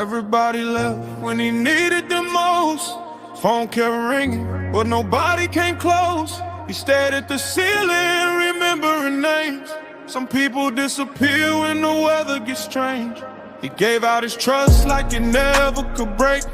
Everybody left when he needed the most. Phone kept ringing, but nobody came close. He stared at the ceiling, remembering names. Some people disappear when the weather gets strange. He gave out his trust like it never could break.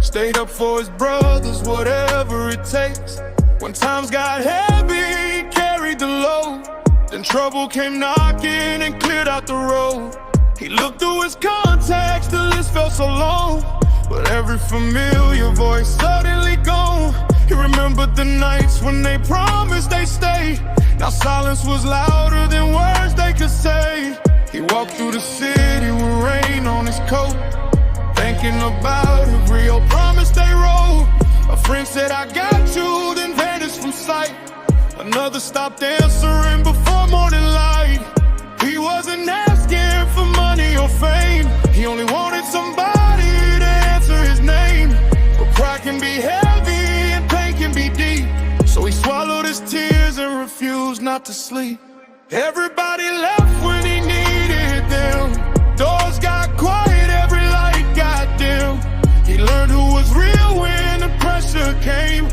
Stayed up for his brothers, whatever it takes. When times got heavy, he carried the load. Then trouble came knocking and cleared out the road. He looked through his contacts, the list felt so long. But every familiar voice suddenly gone. He remembered the nights when they promised they'd stay. Now silence was louder than words they could say. He walked through the city with rain on his coat, thinking about every old promise they wrote. A friend said, I got you, then vanished from sight. Another stopped answering before morning light. He wasn't asking for money or fame. He only wanted somebody to answer his name. But pride can be heavy and pain can be deep. So he swallowed his tears and refused not to sleep. Everybody left when he needed them. Doors got quiet, every light got dim. He learned who was real when the pressure came.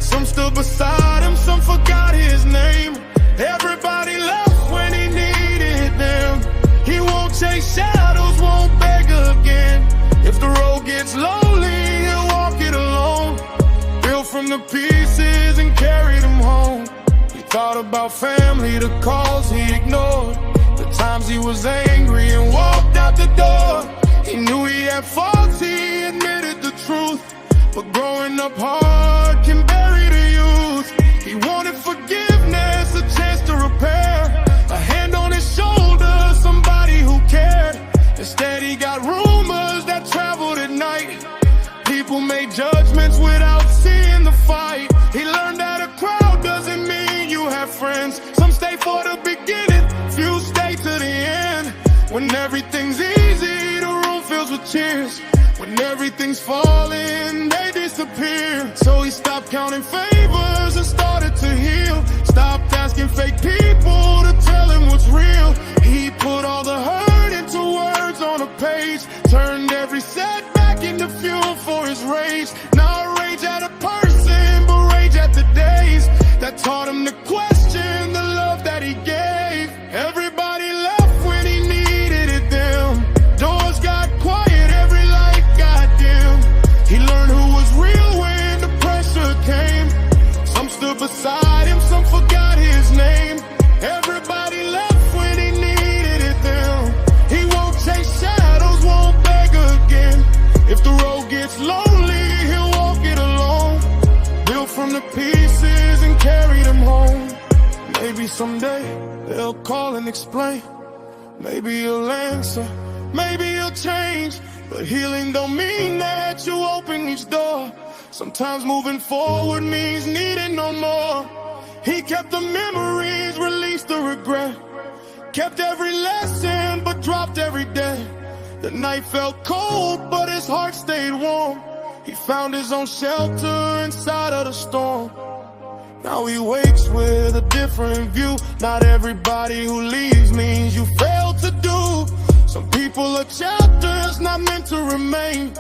Some stood beside him, some forgot his name. Everybody left when he needed them. He won't chase shadows, won't beg again. If the road gets lonely, he'll walk it alone. Built from the pieces and carried them home. He thought about family, the calls he ignored, the times he was angry and walked out the door. He knew he had faults, he admitted the truth. But growing up hard can bury the youth. He wanted forgiveness, a chance to repair, a hand on his shoulder, somebody who cared. Instead he got rumors that traveled at night. People made judgments without seeing the fight. He learned that a crowd doesn't mean you have friends. Some stay for the beginning, few stay to the end. When everything's easy, the room fills with cheers. When everything's falling, they disappear. So he stopped counting favors and started to heal. Stopped asking fake people to tell him what's real. He put all the hurt into words on a page, turned every setback into fuel for his rage. Not rage at a person, but rage at the days that taught him to question the love that he gave. Everybody left when he needed it them. Doors got quiet, every light got dim. He learned who was real when the pressure came. Some stood beside him, some forgot his name. Everybody left when he needed it them. He won't chase shadows, won't beg again. If the road gets lonely, he'll walk it alone. Built from the pieces and carry them home. Maybe someday they'll call and explain. Maybe he'll answer, maybe he'll change. But healing don't mean that you open each door. Sometimes moving forward means needing no more. He kept the memories, released the regret. Kept every lesson, but dropped every day. The night felt cold, but his heart stayed warm. He found his own shelter inside of the storm. Now he wakes with a different view. Not everybody who leaves means you failed to do. Some people are chapters not meant to remain.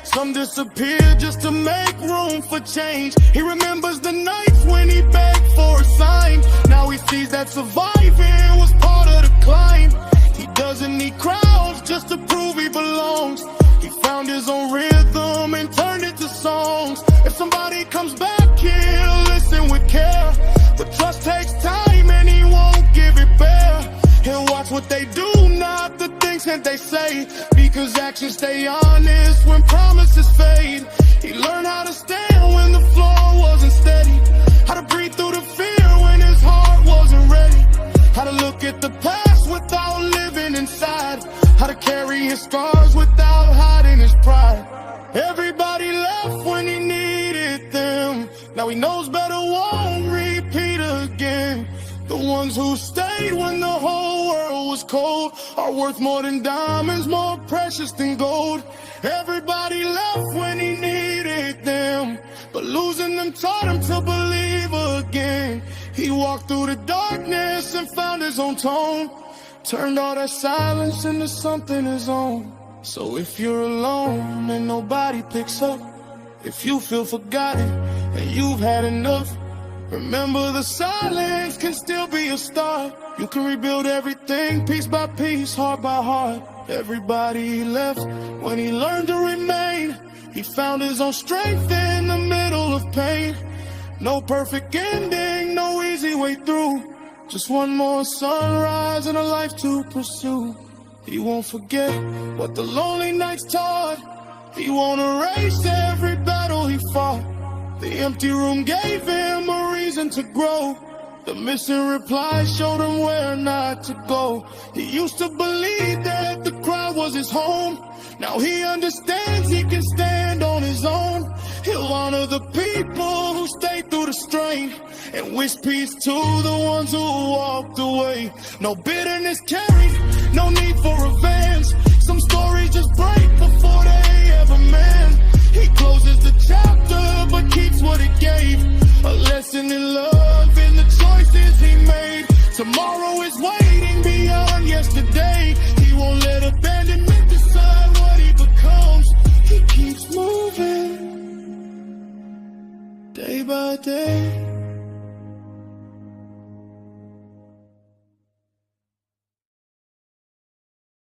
Some disappear just to make room for change. He remembers the nights when he begged for a sign. Now he sees that surviving was part of the climb. He doesn't need crowds just to prove he belongs. He found his own rhythm and turned it to songs. If somebody comes back, he'll listen with care. But trust takes time and he won't give it back. He'll watch what they do, not the things that they say. Because actions stay honest when promises fade. He learned how to stand when the floor wasn't steady. How to breathe through the fear when his heart wasn't ready. How to look at the past without living inside. How to carry his scars without hiding his pride. Everybody left when he needed them. Now he knows better won't repeat again. The ones who stayed when the whole world was cold are worth more than diamonds, more precious than gold. Everybody left when he needed them, but losing them taught him to believe again. He walked through the darkness and found his own tone. Turned all that silence into something his own. So if you're alone and nobody picks up, if you feel forgotten and you've had enough, remember the silence can still be a start. You can rebuild everything piece by piece, heart by heart. Everybody left when he learned to remain. He found his own strength in the middle of pain. No perfect ending, no easy way through. Just one more sunrise and a life to pursue. He won't forget what the lonely nights taught. He won't erase every battle he fought. The empty room gave him a reason to grow. The missing replies showed him where not to go. He used to believe that the crowd was his home. Now he understands he can stand on his own. He'll honor the people who stayed through the strain and wish peace to the ones who walked away. No bitterness carried, no need for revenge. Some stories just break before they ever mend. He closes the chapter but keeps what it gave. A lesson in love in the choices he made. Tomorrow is waiting beyond yesterday. He won't let abandonment decide what he becomes. He keeps moving day by day.